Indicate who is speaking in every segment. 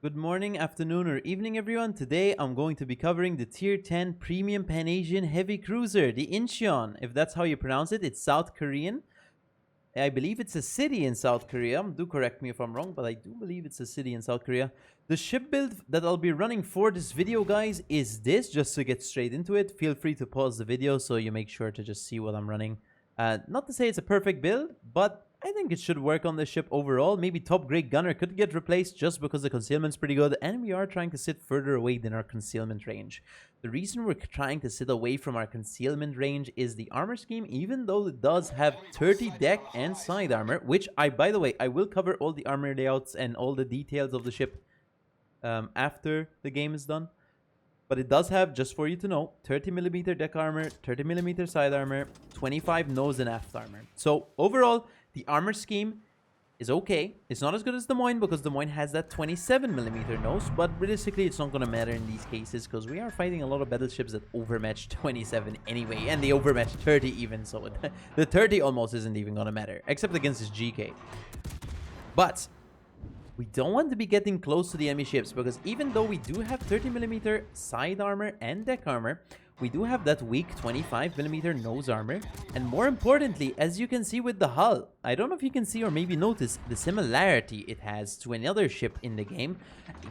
Speaker 1: Good morning, afternoon, or evening, everyone. Today, I'm going to be covering the Tier 10 Premium Pan-Asian Heavy Cruiser, the Incheon. If that's how you pronounce it, it's South Korean. I believe it's a city in South Korea. Do correct me if I'm wrong, but I do believe it's a city in South Korea. The ship build that I'll be running for this video, guys, is this. Just to get straight into it, feel free to pause the video so you make sure to just see what I'm running. Not to say it's a perfect build, but I think it should work on the ship overall. Maybe top grade gunner could get replaced just because the concealment's pretty good, and we are trying to sit further away than our concealment range. The reason we're trying to sit away from our concealment range is the armor scheme, even though it does have 30 deck and side armor, which by the way, I will cover all the armor layouts and all the details of the ship after the game is done. But it does have, just for you to know, 30mm deck armor, 30mm side armor, 25 nose and aft armor. So overall, the armor scheme is okay. It's not as good as Des Moines because Des Moines has that 27mm nose, but realistically, it's not going to matter in these cases because we are fighting a lot of battleships that overmatch 27 anyway, and they overmatch 30 even, so the 30 almost isn't even going to matter, except against this GK. But we don't want to be getting close to the enemy ships because even though we do have 30mm side armor and deck armor, we do have that weak 25mm nose armor. And more importantly, as you can see with the hull, I don't know if you can see or maybe notice the similarity it has to another ship in the game.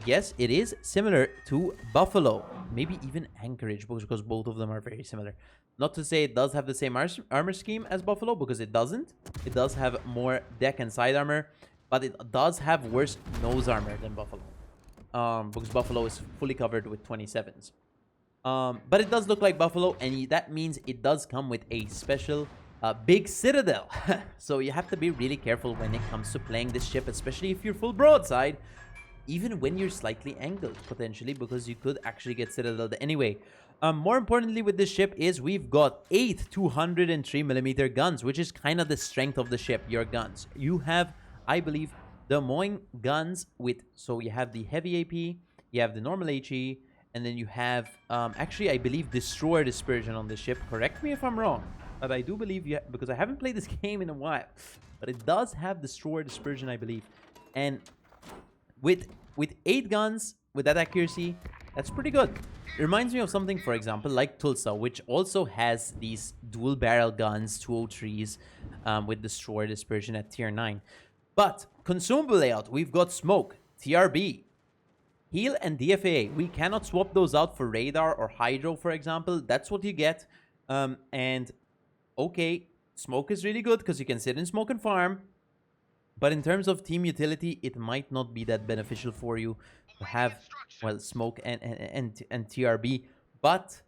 Speaker 1: Yes, it is similar to Buffalo, maybe even Anchorage, because both of them are very similar. Not to say it does have the same armor scheme as Buffalo, because it doesn't. It does have more deck and side armor, but it does have worse nose armor than Buffalo. Because Buffalo is fully covered with 27s. But it does look like Buffalo, and that means it does come with a special big citadel. So you have to be really careful when it comes to playing this ship, especially if you're full broadside, even when you're slightly angled, potentially, because you could actually get citadeled anyway. More importantly with this ship is we've got 8 203mm guns, which is kind of the strength of the ship, your guns. You have, I believe, Des Moines guns with, so you have the heavy AP, you have the normal HE, and then you have, actually, I believe, Destroyer Dispersion on the ship. Correct me if I'm wrong, but I do believe you, because I haven't played this game in a while, but it does have Destroyer Dispersion, I believe. And with 8 guns, with that accuracy, that's pretty good. It reminds me of something, for example, like Tulsa, which also has these dual barrel guns, 203s, with Destroyer Dispersion at tier 9. But consumable layout, we've got smoke, TRB, heal, and DFA. We cannot swap those out for radar or hydro, for example. That's what you get. And okay, smoke is really good because you can sit in smoke and farm. But in terms of team utility, it might not be that beneficial for you to have, well, smoke and TRB. But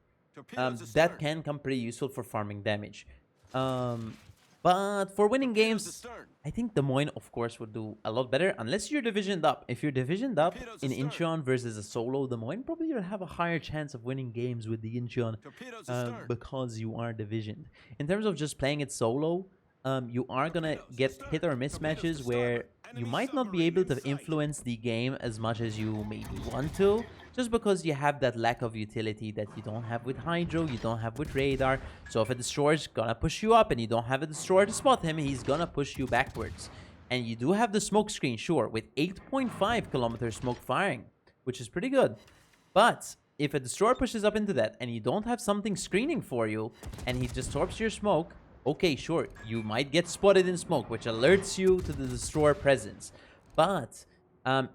Speaker 1: that can come pretty useful for farming damage. But for winning games, I think Des Moines, of course, would do a lot better unless you're divisioned up. If you're divisioned up in Incheon versus a solo Des Moines, probably you'll have a higher chance of winning games with the Incheon because you are divisioned. In terms of just playing it solo, you are going to get hit or miss matches where you might not be able to influence the game as much as you maybe want to, just because you have that lack of utility that you don't have with Hydro, you don't have with Radar. So if a Destroyer's gonna push you up and you don't have a Destroyer to spot him, he's gonna push you backwards. And you do have the smoke screen, sure, with 8.5 kilometer smoke firing, which is pretty good. But if a Destroyer pushes up into that and you don't have something screening for you, and he just torps your smoke, okay, sure, you might get spotted in smoke, which alerts you to the Destroyer presence. But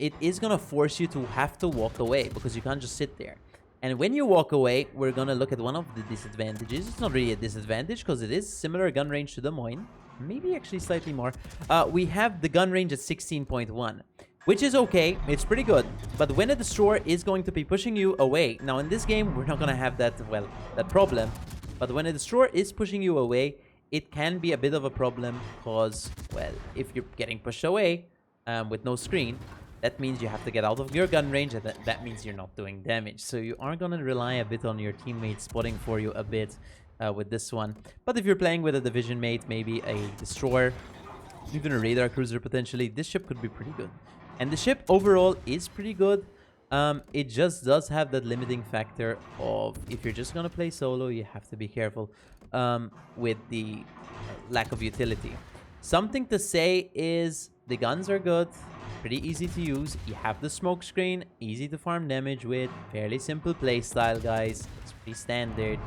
Speaker 1: it is going to force you to have to walk away because you can't just sit there. And when you walk away, we're going to look at one of the disadvantages. It's not really a disadvantage because it is similar gun range to Des Moines. Maybe actually slightly more. We have the gun range at 16.1, which is okay. It's pretty good. But when a Destroyer is going to be pushing you away, now in this game, we're not going to have that, well, that problem. But when a Destroyer is pushing you away, it can be a bit of a problem because, well, if you're getting pushed away with no screen, that means you have to get out of your gun range, and that means you're not doing damage. So you are going to rely a bit on your teammates spotting for you a bit with this one. But if you're playing with a division mate, maybe a Destroyer, even a radar cruiser potentially, this ship could be pretty good. And the ship overall is pretty good. It just does have that limiting factor of if you're just going to play solo, you have to be careful with the lack of utility. Something to say is the guns are good. pretty easy to use. You have the smoke screen, easy to farm damage with, fairly simple playstyle, guys. It's pretty standard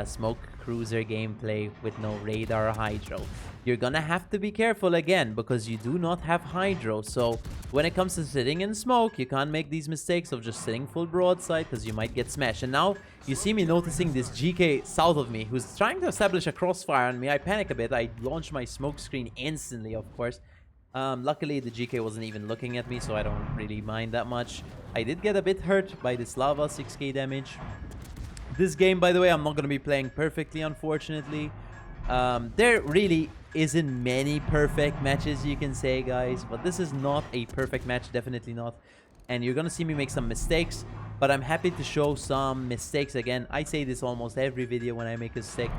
Speaker 1: smoke cruiser gameplay with no radar or hydro. You're gonna have to be careful again because you do not have hydro. So when it comes to sitting in smoke, you can't make these mistakes of just sitting full broadside because you might get smashed. And now you see me noticing this GK south of me who's trying to establish a crossfire on me. I panic a bit. I launch my smoke screen instantly, of course. Luckily, the GK wasn't even looking at me, so I don't really mind that much. I did get a bit hurt by this lava, 6k damage. This game, by the way, I'm not going to be playing perfectly, unfortunately. There really isn't many perfect matches, you can say, guys. But this is not a perfect match, definitely not. And you're going to see me make some mistakes. But I'm happy to show some mistakes again. I say this almost every video when I make a mistake.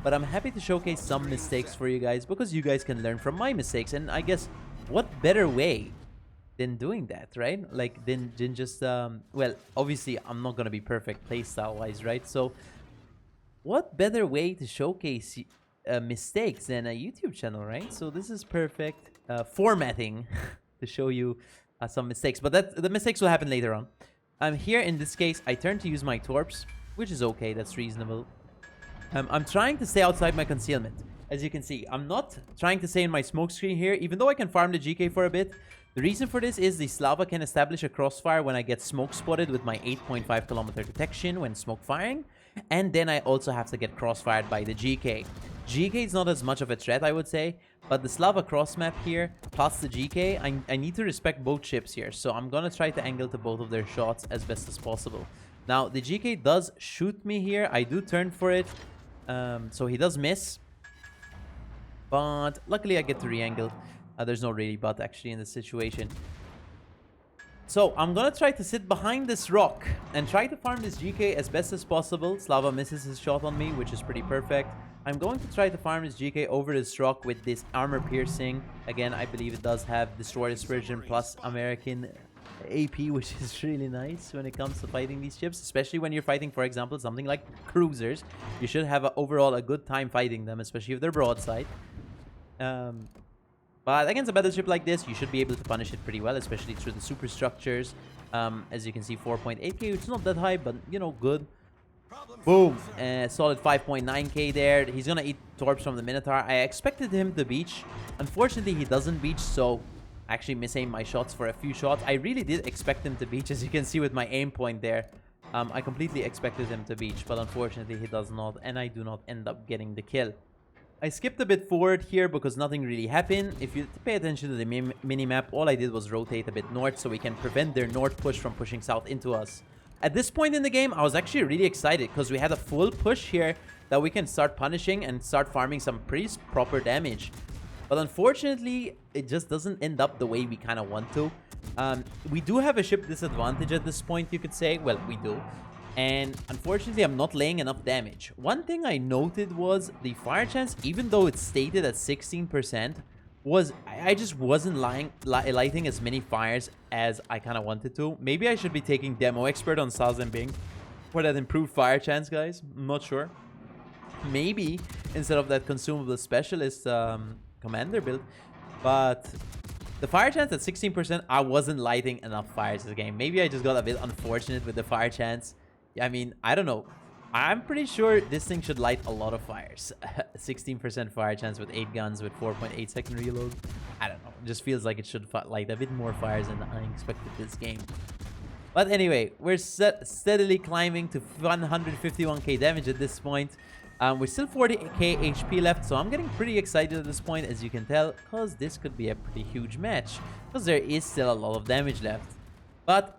Speaker 1: But I'm happy to showcase some mistakes for you guys because you guys can learn from my mistakes. And I guess what better way than doing that, right? Like, than just, well, obviously, I'm not going to be perfect playstyle-wise, right? So, what better way to showcase mistakes than a YouTube channel, right? So, this is perfect formatting to show you some mistakes. But the mistakes will happen later on. Here, in this case, I turn to use my torps, which is okay. That's reasonable. I'm trying to stay outside my concealment. As you can see, I'm not trying to stay in my smoke screen here, even though I can farm the GK for a bit. The reason for this is the Slava can establish a crossfire when I get smoke spotted with my 8.5 kilometer detection when smoke firing. And then I also have to get crossfired by the GK. GK is not as much of a threat, I would say. But the Slava cross map here, plus the GK, I need to respect both ships here. So I'm going to try to angle to both of their shots as best as possible. Now, the GK does shoot me here. I do turn for it. So he does miss. But luckily I get to re-angle. There's no really but actually in this situation. So I'm gonna try to sit behind this rock and try to farm this GK as best as possible. Slava misses his shot on me, which is pretty perfect. I'm going to try to farm this GK over this rock with this armor piercing. Again, I believe it does have Destroyer Dispersion plus American AP, which is really nice when it comes to fighting these ships, especially when you're fighting, for example, something like cruisers. You should have overall a good time fighting them, especially if they're broadside. But against a battleship like this, you should be able to punish it pretty well, especially through the superstructures. As you can see, 4.8k, which is not that high, but, you know, good. Boom. Solid 5.9k there. He's going to eat torps from the Minotaur. I expected him to beach. Unfortunately, he doesn't beach, so I actually misaim my shots for a few shots. I really did expect him to beach, as you can see with my aim point there. I completely expected him to beach, but unfortunately, he does not, and I do not end up getting the kill. I skipped a bit forward here because nothing really happened. If you pay attention to the mini-map, all I did was rotate a bit north so we can prevent their north push from pushing south into us. At this point in the game, I was actually really excited because we had a full push here that we can start punishing and start farming some pretty proper damage. But unfortunately, it just doesn't end up the way we kind of want to. We do have a ship disadvantage at this point, you could say. Well, we do. And unfortunately, I'm not laying enough damage. One thing I noted was the fire chance, even though it's stated at 16%, was I just wasn't lighting as many fires as I kind of wanted to. Maybe I should be taking Demo Expert on Sazembing for that improved fire chance, guys. I'm not sure. Maybe instead of that Consumable Specialist Commander build. But the fire chance at 16%, I wasn't lighting enough fires this game. Maybe I just got a bit unfortunate with the fire chance. I mean, I don't know. I'm pretty sure this thing should light a lot of fires. 16% fire chance with 8 guns with 4.8 second reload. I don't know. It just feels like it should light a bit more fires than I expected this game. But anyway, we're steadily climbing to 151k damage at this point. We're still 40k HP left, so I'm getting pretty excited at this point, as you can tell, because this could be a pretty huge match, because there is still a lot of damage left. But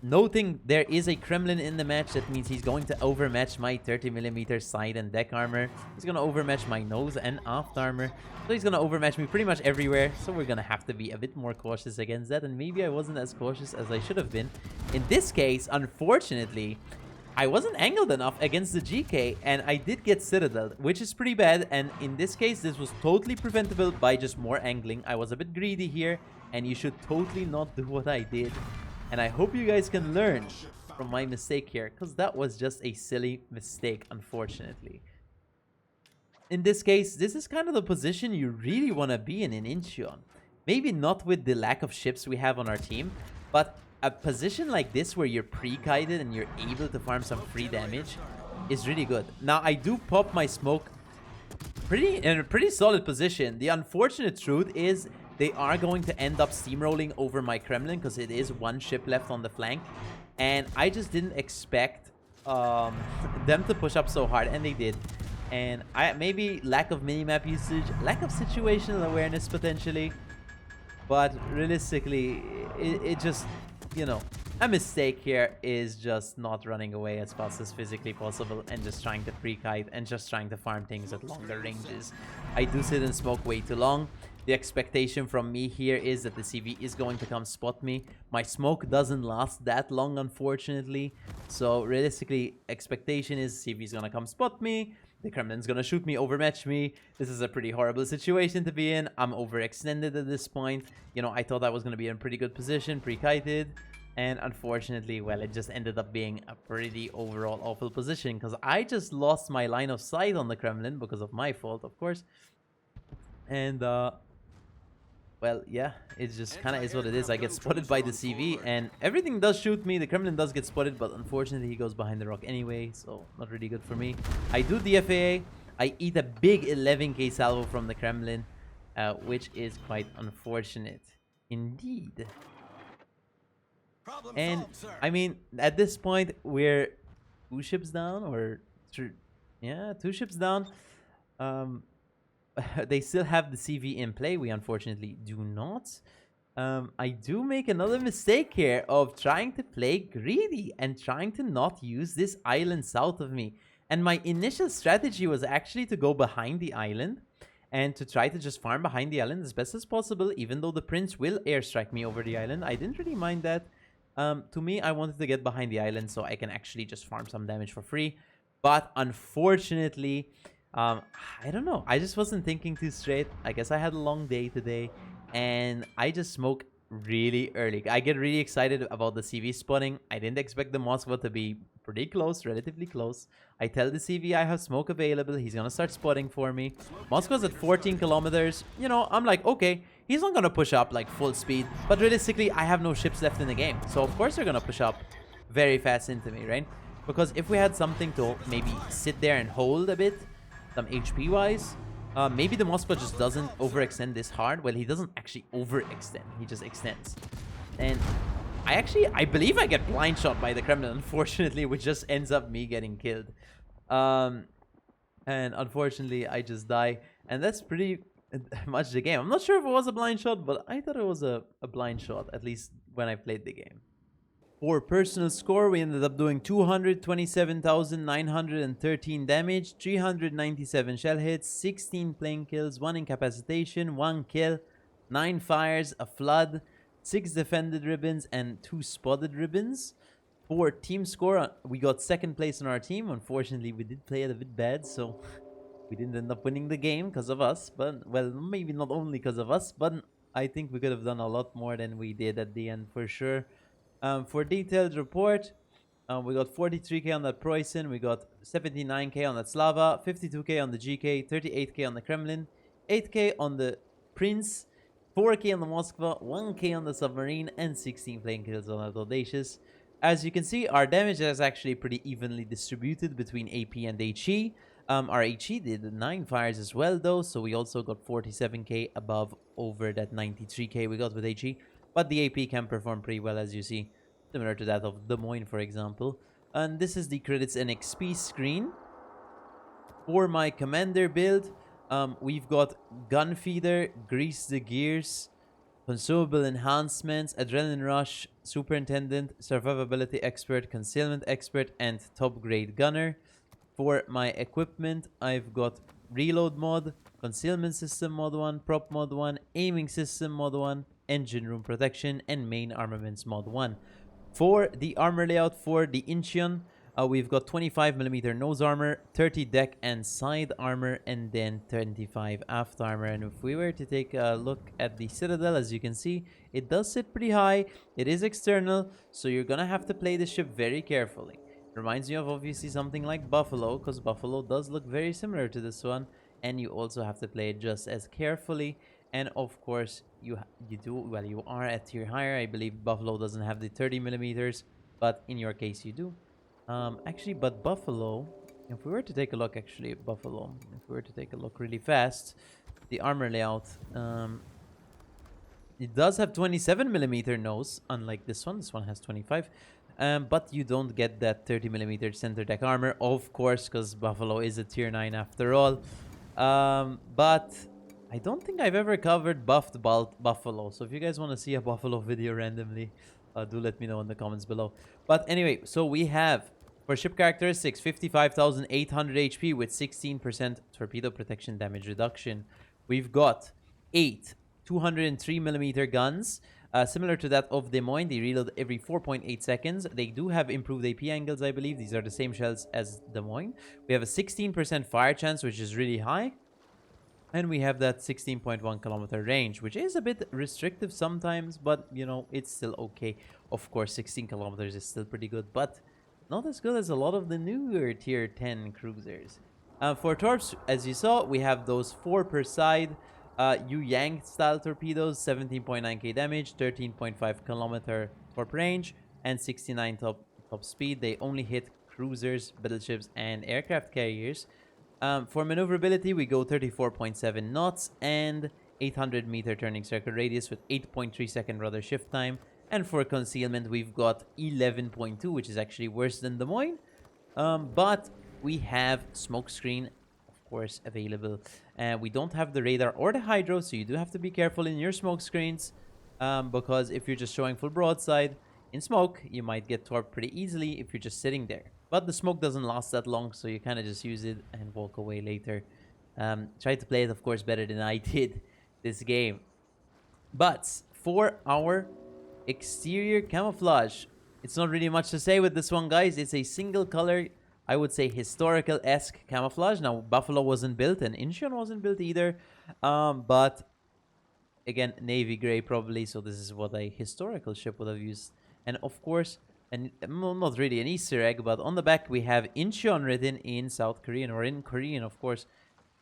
Speaker 1: noting there is a Kremlin in the match, that means he's going to overmatch my 30mm side and deck armor. He's going to overmatch my nose and aft armor. So he's going to overmatch me pretty much everywhere. So we're going to have to be a bit more cautious against that. And maybe I wasn't as cautious as I should have been. In this case, unfortunately, I wasn't angled enough against the GK, and I did get Citadel, which is pretty bad. And in this case, this was totally preventable by just more angling. I was a bit greedy here, and you should totally not do what I did. And I hope you guys can learn from my mistake here, because that was just a silly mistake, unfortunately. In this case, this is kind of the position you really want to be in Incheon. Maybe not with the lack of ships we have on our team, but a position like this where you're pre-kited and you're able to farm some free damage is really good. Now, I do pop my smoke in a pretty solid position. The unfortunate truth is they are going to end up steamrolling over my Kremlin because it is one ship left on the flank. And I just didn't expect them to push up so hard, and they did. And maybe lack of minimap usage, lack of situational awareness potentially. But realistically, it just, you know, a mistake here is just not running away as fast as physically possible and just trying to pre-kite and just trying to farm things at longer ranges. I do sit and smoke way too long. The expectation from me here is that the CV is going to come spot me. My smoke doesn't last that long, unfortunately. So realistically, expectation is CV is going to come spot me. The Kremlin's gonna shoot me, overmatch me. This is a pretty horrible situation to be in. I'm overextended at this point. You know, I thought I was gonna be in a pretty good position, pre-kited. And unfortunately, well, it just ended up being a pretty overall awful position because I just lost my line of sight on the Kremlin because of my fault, of course. And, well, yeah, it just kind of is what it is. I get spotted by the CV and everything does shoot me. The Kremlin does get spotted, but unfortunately he goes behind the rock anyway, so not really good for me. I do the FAA. I eat a big 11k salvo from the Kremlin, which is quite unfortunate indeed. And I mean, at this point, we're 2 ships down, or yeah, 2 ships down. They still have the CV in play. We unfortunately do not. I do make another mistake here of trying to play greedy and trying to not use this island south of me. And my initial strategy was actually to go behind the island and to try to just farm behind the island as best as possible, even though the prince will airstrike me over the island. I didn't really mind that. To me, I wanted to get behind the island so I can actually just farm some damage for free. But unfortunately, I don't know. I just wasn't thinking too straight. I guess I had a long day today, and I just smoke really early. I get really excited about the CV spawning. I didn't expect the Moskva to be pretty close, relatively close. I tell the CV I have smoke available. He's gonna start spotting for me. Moskva's at 14 kilometers. You know, I'm like, okay, he's not gonna push up like full speed. But realistically, I have no ships left in the game. So of course they're gonna push up very fast into me, right? Because if we had something to maybe sit there and hold a bit, some HP wise, maybe the Moskva just doesn't overextend this hard. Well, he doesn't actually overextend, he just extends. And I believe I get blind shot by the Kremlin, unfortunately, which just ends up me getting killed. And unfortunately I just die, and that's pretty much the game. I'm not sure if it was a blind shot, but I thought it was a blind shot, at least when I played the game. For personal score, we ended up doing 227,913 damage, 397 shell hits, 16 plane kills, 1 incapacitation, 1 kill, 9 fires, a flood, 6 defended ribbons, and 2 spotted ribbons. For team score, we got 2nd place on our team. Unfortunately, we did play it a bit bad, so we didn't end up winning the game because of us. But, well, maybe not only because of us, but I think we could have done a lot more than we did at the end for sure. For detailed report, we got 43k on that Preußen, we got 79k on that Slava, 52k on the GK, 38k on the Kremlin, 8k on the Prince, 4k on the Moskva, 1k on the submarine, and 16 plane kills on that Audacious. As you can see, our damage is actually pretty evenly distributed between AP and HE. Our HE did 9 fires as well though, so we also got 47k above over that 93k we got with HE. But the AP can perform pretty well, as you see, similar to that of Des Moines, for example. And this is the credits and XP screen. For my commander build, we've got Gun Feeder, Grease the Gears, Consumable Enhancements, Adrenaline Rush, Superintendent, Survivability Expert, Concealment Expert, and Top Grade Gunner. For my equipment, I've got Reload Mod, Concealment System Mod 1, Prop Mod 1, Aiming System Mod 1, Engine Room Protection, and Main Armaments Mod 1. For the armor layout for the Incheon, we've got 25mm nose armor, 30 deck and side armor, and then 25 aft armor. And if we were to take a look at the Citadel, as you can see, it does sit pretty high. It is external, so you're gonna have to play the ship very carefully. Reminds me of obviously something like Buffalo, because Buffalo does look very similar to this one, and you also have to play it just as carefully. And of course, you are at tier higher. I believe Buffalo doesn't have the 30 millimeters, but in your case, you do. Actually, but Buffalo, if we were to take a look, actually, Buffalo, if we were to take a look really fast, the armor layout, it does have 27 millimeter nose, unlike this one. This one has 25. But you don't get that 30 millimeter center deck armor, of course, because Buffalo is a tier 9 after all. But I don't think I've ever covered buffed Buffalo. So if you guys want to see a Buffalo video randomly, do let me know in the comments below. But anyway, so we have, for ship characteristics, 55,800 HP with 16% torpedo protection damage reduction. We've got 8 203 millimeter guns. Similar to that of Des Moines, they reload every 4.8 seconds. They do have improved AP angles, I believe. These are the same shells as Des Moines. We have a 16% fire chance, which is really high. And we have that 16.1 kilometer range, which is a bit restrictive sometimes, but, you know, it's still okay. Of course, 16 kilometers is still pretty good, but not as good as a lot of the newer tier 10 cruisers. For torps, as you saw, we have those 4 per side. Yu Yang style torpedoes, 17.9k damage, 13.5 kilometer torp range, and 69 top speed. They only hit cruisers, battleships, and aircraft carriers. For maneuverability, we go 34.7 knots and 800 meter turning circle radius with 8.3 second rudder shift time. And for concealment, we've got 11.2, which is actually worse than Des Moines. But we have smokescreen, course, available. We don't have the radar or the hydro, so you do have to be careful in your smoke screens, because if you're just showing full broadside in smoke, you might get torped pretty easily if you're just sitting there. But the smoke doesn't last that long, so you kind of just use it and walk away later. Try to play it, of course, better than I did this game. But for our exterior camouflage, it's not really much to say with this one, guys. It's a single color, I would say, historical-esque camouflage. Now, Buffalo wasn't built and Incheon wasn't built either. But again, navy gray probably. So this is what a historical ship would have used. And of course, and well, not really an Easter egg, but on the back we have Incheon written in South Korean, or in Korean, of course.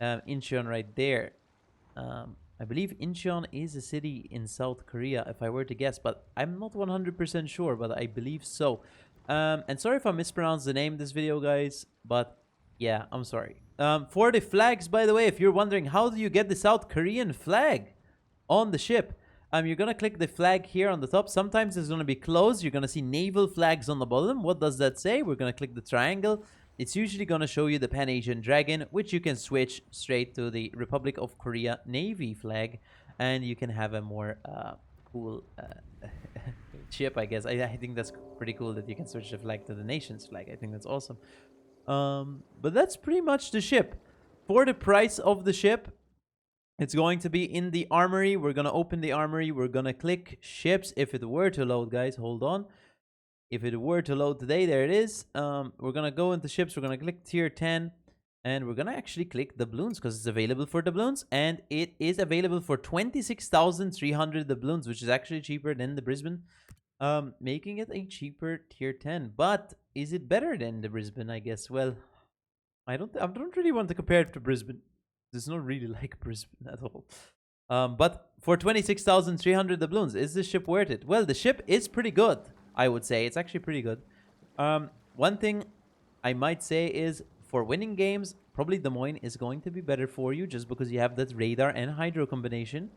Speaker 1: Incheon right there. I believe Incheon is a city in South Korea, if I were to guess, but I'm not 100% sure, but I believe so. And sorry if I mispronounced the name of this video, guys, but yeah, I'm sorry. For the flags, by the way, if you're wondering, how do you get the South Korean flag on the ship? You're gonna click the flag here on the top. Sometimes it's gonna be closed. You're gonna see naval flags on the bottom. What does that say? We're gonna click the triangle. It's usually gonna show you the Pan-Asian Dragon, which you can switch straight to the Republic of Korea Navy flag, and you can have a more cool ship, I guess. I think that's pretty cool that you can switch the flag to the nation's flag. I think that's awesome. But that's pretty much the ship. For the price of the ship, it's going to be in the armory. We're going to open the armory. We're going to click ships. If it were to load, guys, hold on. If it were to load today, there it is. We're going to go into ships. We're going to click tier 10. And we're going to actually click doubloons because it's available for doubloons. And it is available for 26,300 doubloons, which is actually cheaper than the Brisbane. Making it a cheaper tier 10. But is it better than the Brisbane, I guess? Well, I don't really want to compare it to Brisbane. It's not really like Brisbane at all. But for 26,300 doubloons, is this ship worth it? Well, the ship is pretty good, I would say. It's actually pretty good. One thing I might say is, for winning games, probably Des Moines is going to be better for you just because you have that radar and hydro combination.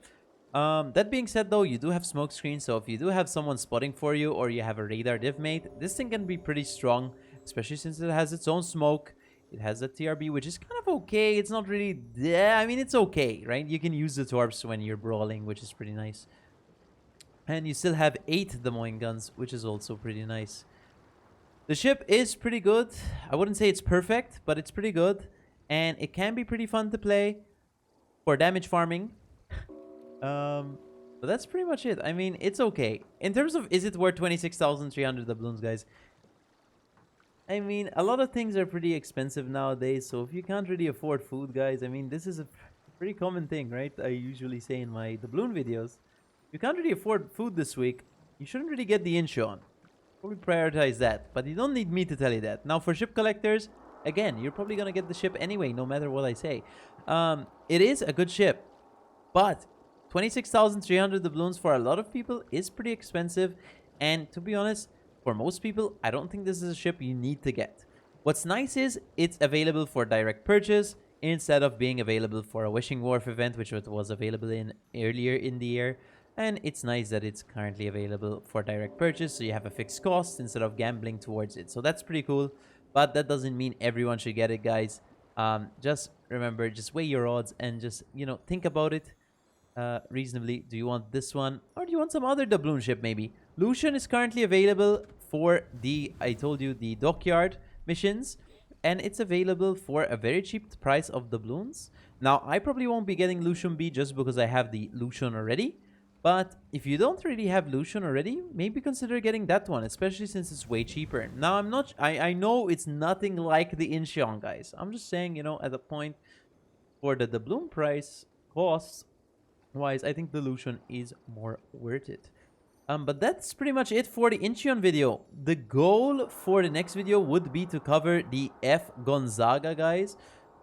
Speaker 1: That being said, though, you do have smoke screens, so if you do have someone spotting for you or you have a radar div mate, this thing can be pretty strong, especially since it has its own smoke. It has a TRB, which is kind of okay. It's not really... I mean, it's okay, right? You can use the torps when you're brawling, which is pretty nice. And you still have 8 Des Moines guns, which is also pretty nice. The ship is pretty good. I wouldn't say it's perfect, but it's pretty good. And it can be pretty fun to play for damage farming. But that's pretty much it. I mean, it's okay. In terms of, is it worth 26,300 doubloons, guys? I mean, a lot of things are pretty expensive nowadays, so if you can't really afford food, guys, I mean, this is a pretty common thing, right? I usually say in my doubloon videos, if you can't really afford food this week, you shouldn't really get the Incheon. Probably prioritize that, but you don't need me to tell you that. Now, for ship collectors, again, you're probably gonna get the ship anyway, no matter what I say. It is a good ship, but 26,300 doubloons for a lot of people is pretty expensive. And to be honest, for most people, I don't think this is a ship you need to get. What's nice is it's available for direct purchase instead of being available for a Wishing Wharf event, which it was available in earlier in the year. And it's nice that it's currently available for direct purchase, so you have a fixed cost instead of gambling towards it. So that's pretty cool, but that doesn't mean everyone should get it, guys. Just remember, just weigh your odds and just, think about it reasonably. Do you want this one, or do you want some other doubloon ship maybe? Lucian is currently available for the, I told you, the dockyard missions, and it's available for a very cheap price of doubloons. Now, I probably won't be getting Lucian B just because I have the Lucian already. But if you don't really have Lucian already, maybe consider getting that one, especially since it's way cheaper. Now, I know it's nothing like the Incheon, guys. I'm just saying, at the point for the doubloon price, cost-wise, I think the Lucian is more worth it. But that's pretty much it for the Incheon video. The goal for the next video would be to cover the F Gonzaga, guys.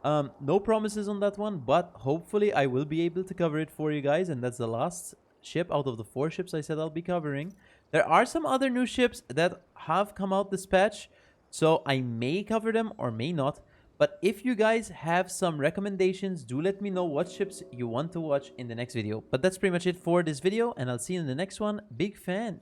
Speaker 1: No promises on that one, but hopefully I will be able to cover it for you guys, and that's the last ship out of the 4 ships I said I'll be covering. There are some other new ships that have come out this patch, so I may cover them or may not. But if you guys have some recommendations, do let me know what ships you want to watch in the next video. But that's pretty much it for this video, and I'll see you in the next one. Big fan.